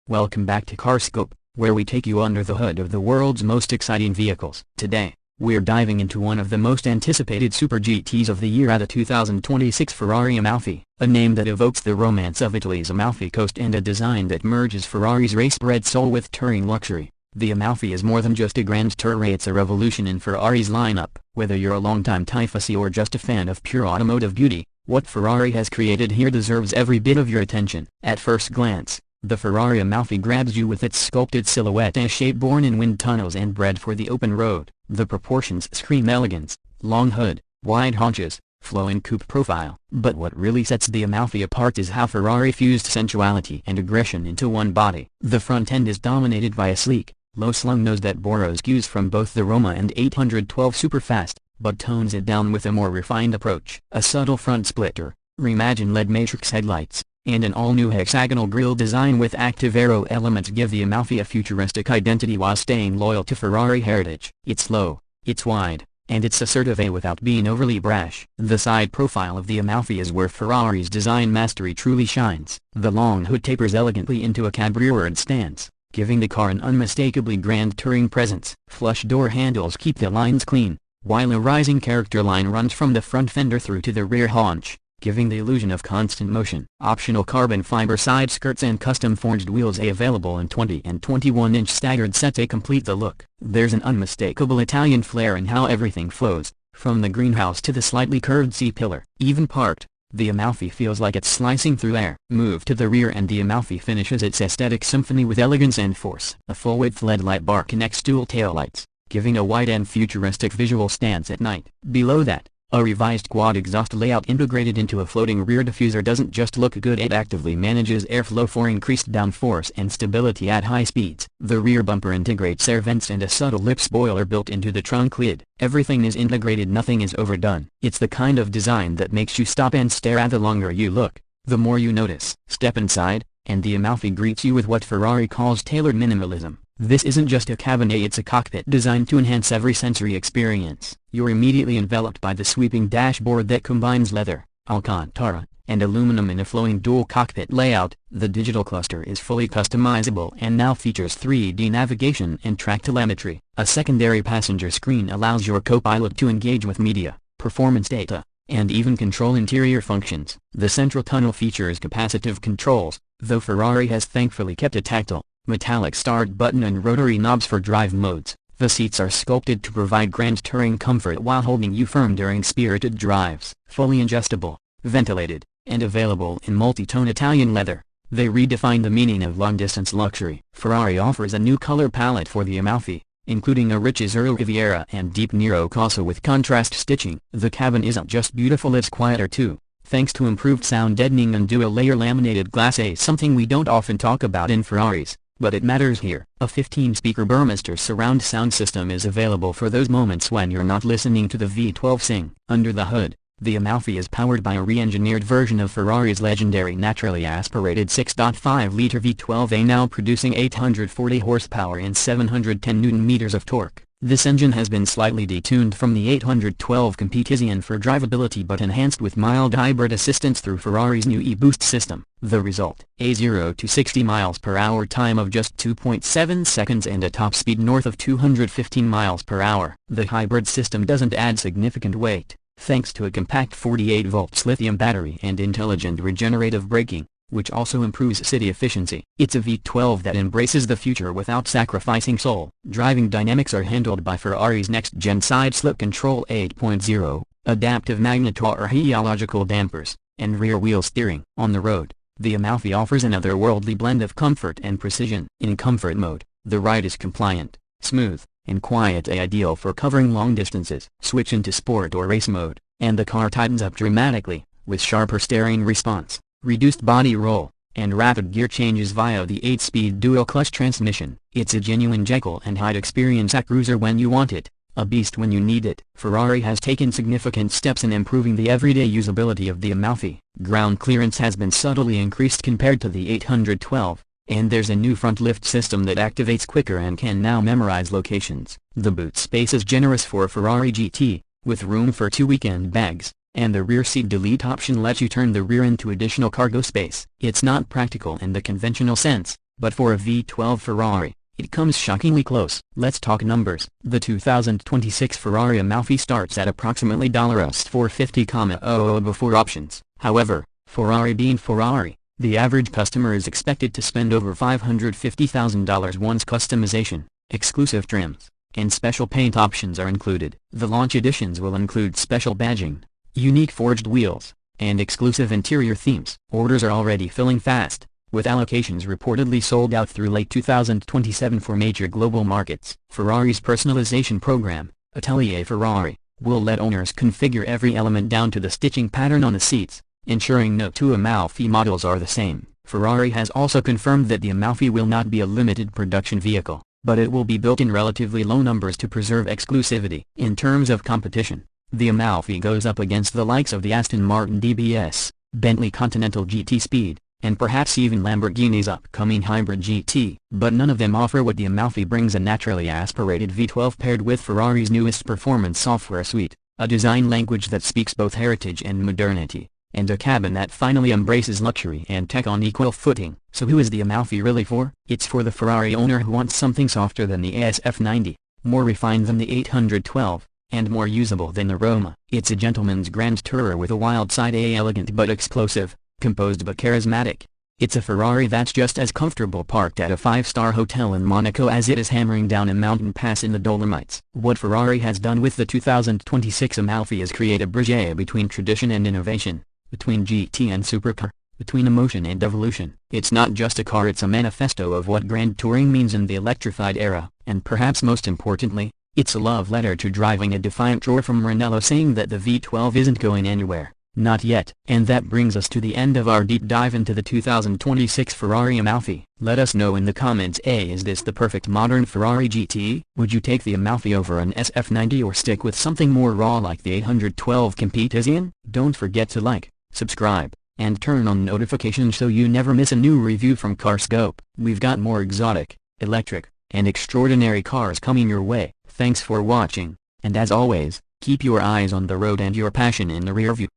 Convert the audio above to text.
Welcome back to CarScope, where we take you under the hood of the world's most exciting vehicles. Today, we're diving into one of the most anticipated Super GTs of the year, the 2026 Ferrari Amalfi, a name that evokes the romance of Italy's Amalfi Coast and a design that merges Ferrari's race-bred soul with touring luxury. The Amalfi is more than just a grand tourer, it's a revolution in Ferrari's lineup. Whether you're a longtime tifosi or just a fan of pure automotive beauty, what Ferrari has created here deserves every bit of your attention. At first glance, the Ferrari Amalfi grabs you with its sculpted silhouette, a shape born in wind tunnels and bred for the open road. The proportions scream elegance: long hood, wide haunches, flowing coupe profile. But what really sets the Amalfi apart is how Ferrari fused sensuality and aggression into one body. The front end is dominated by a sleek, low-slung nose that borrows cues from both the Roma and 812 Superfast, but tones it down with a more refined approach. A subtle front splitter, reimagined LED matrix headlights, and an all-new hexagonal grille design with active aero elements give the Amalfi a futuristic identity while staying loyal to Ferrari heritage. It's low, it's wide, and it's assertive without being overly brash. The side profile of the Amalfi is where Ferrari's design mastery truly shines. The long hood tapers elegantly into a cabriolet stance, giving the car an unmistakably grand touring presence. Flush door handles keep the lines clean, while a rising character line runs from the front fender through to the rear haunch, giving the illusion of constant motion. Optional carbon fiber side skirts and custom forged wheels available in 20 and 21-inch staggered sets complete the look. There's an unmistakable Italian flair in how everything flows, from the greenhouse to the slightly curved C-pillar. Even parked, the Amalfi feels like it's slicing through air. Move to the rear and the Amalfi finishes its aesthetic symphony with elegance and force. A full-width LED light bar connects dual taillights, giving a wide and futuristic visual stance at night. Below that, a revised quad exhaust layout integrated into a floating rear diffuser doesn't just look good, it actively manages airflow for increased downforce and stability at high speeds. The rear bumper integrates air vents and a subtle lip spoiler built into the trunk lid. Everything is integrated, nothing is overdone. It's the kind of design that makes you stop and stare at. The longer you look, the more you notice. Step inside, and the Amalfi greets you with what Ferrari calls tailored minimalism. This isn't just a cabin, it's a cockpit designed to enhance every sensory experience. You're immediately enveloped by the sweeping dashboard that combines leather, Alcantara, and aluminum in a flowing dual cockpit layout. The digital cluster is fully customizable and now features 3D navigation and track telemetry. A secondary passenger screen allows your co-pilot to engage with media, performance data, and even control interior functions. The central tunnel features capacitive controls, though Ferrari has thankfully kept a tactile, metallic start button and rotary knobs for drive modes. The seats are sculpted to provide grand touring comfort while holding you firm during spirited drives. Fully adjustable, ventilated, and available in multi-tone Italian leather, they redefine the meaning of long-distance luxury. Ferrari offers a new color palette for the Amalfi, including a rich Azzurro Riviera and deep Nero Rosso with contrast stitching. The cabin isn't just beautiful, it's quieter too, thanks to improved sound deadening and dual-layer laminated glass, something we don't often talk about in Ferraris, but it matters here. A 15-speaker Burmester surround sound system is available for those moments when you're not listening to the V12 sing. Under the hood, the Amalfi is powered by a re-engineered version of Ferrari's legendary naturally aspirated 6.5-liter V12, now producing 840 horsepower and 710 Nm of torque. This engine has been slightly detuned from the 812 Competizione for drivability but enhanced with mild hybrid assistance through Ferrari's new e-boost system. The result: a 0 to 60 miles per hour time of just 2.7 seconds and a top speed north of 215 miles per hour. The hybrid system doesn't add significant weight, thanks to a compact 48-volt lithium battery and intelligent regenerative braking, which also improves city efficiency. It's a V12 that embraces the future without sacrificing soul. Driving dynamics are handled by Ferrari's next-gen side slip control 8.0, adaptive magnetoheliological dampers, and rear-wheel steering. On the road, the Amalfi offers an otherworldly blend of comfort and precision. In comfort mode, the ride is compliant, smooth, and quiet, ideal for covering long distances. Switch into sport or race mode, and the car tightens up dramatically, with sharper steering response, reduced body roll, and rapid gear changes via the 8-speed dual-clutch transmission. It's a genuine Jekyll and Hyde experience, a cruiser when you want it, a beast when you need it. Ferrari has taken significant steps in improving the everyday usability of the Amalfi. Ground clearance has been subtly increased compared to the 812, and there's a new front lift system that activates quicker and can now memorize locations. The boot space is generous for a Ferrari GT, with room for 2 weekend bags, and the rear seat delete option lets you turn the rear into additional cargo space. It's not practical in the conventional sense, but for a V12 Ferrari, it comes shockingly close. Let's talk numbers. The 2026 Ferrari Amalfi starts at approximately $450,000 before options. However, Ferrari being Ferrari, the average customer is expected to spend over $550,000 once customization, exclusive trims, and special paint options are included. The launch editions will include special badging, unique forged wheels, and exclusive interior themes. Orders are already filling fast, with allocations reportedly sold out through late 2027 for major global markets. Ferrari's personalization program, Atelier Ferrari, will let owners configure every element down to the stitching pattern on the seats, ensuring no two Amalfi models are the same. Ferrari has also confirmed that the Amalfi will not be a limited production vehicle, but it will be built in relatively low numbers to preserve exclusivity. In terms of competition, the Amalfi goes up against the likes of the Aston Martin DBS, Bentley Continental GT Speed, and perhaps even Lamborghini's upcoming Hybrid GT. But none of them offer what the Amalfi brings: a naturally aspirated V12 paired with Ferrari's newest performance software suite, a design language that speaks both heritage and modernity, and a cabin that finally embraces luxury and tech on equal footing. So who is the Amalfi really for? It's for the Ferrari owner who wants something softer than the SF90, more refined than the 812, and more usable than the Roma. It's a gentleman's grand tourer with a wild side, elegant but explosive, composed but charismatic. It's a Ferrari that's just as comfortable parked at a 5-star hotel in Monaco as it is hammering down a mountain pass in the Dolomites. What Ferrari has done with the 2026 Amalfi is create a bridge between tradition and innovation, between GT and supercar, between emotion and evolution. It's not just a car, it's a manifesto of what grand touring means in the electrified era. And perhaps most importantly, it's a love letter to driving, a defiant roar from Ranello saying that the V12 isn't going anywhere. Not yet. And that brings us to the end of our deep dive into the 2026 Ferrari Amalfi. Let us know in the comments: is this the perfect modern Ferrari GT? Would you take the Amalfi over an SF90 or stick with something more raw like the 812 Competizione? Don't forget to like, subscribe, and turn on notifications so you never miss a new review from Carscope. We've got more exotic, electric, and extraordinary cars coming your way. Thanks for watching, and as always, keep your eyes on the road and your passion in the rear view.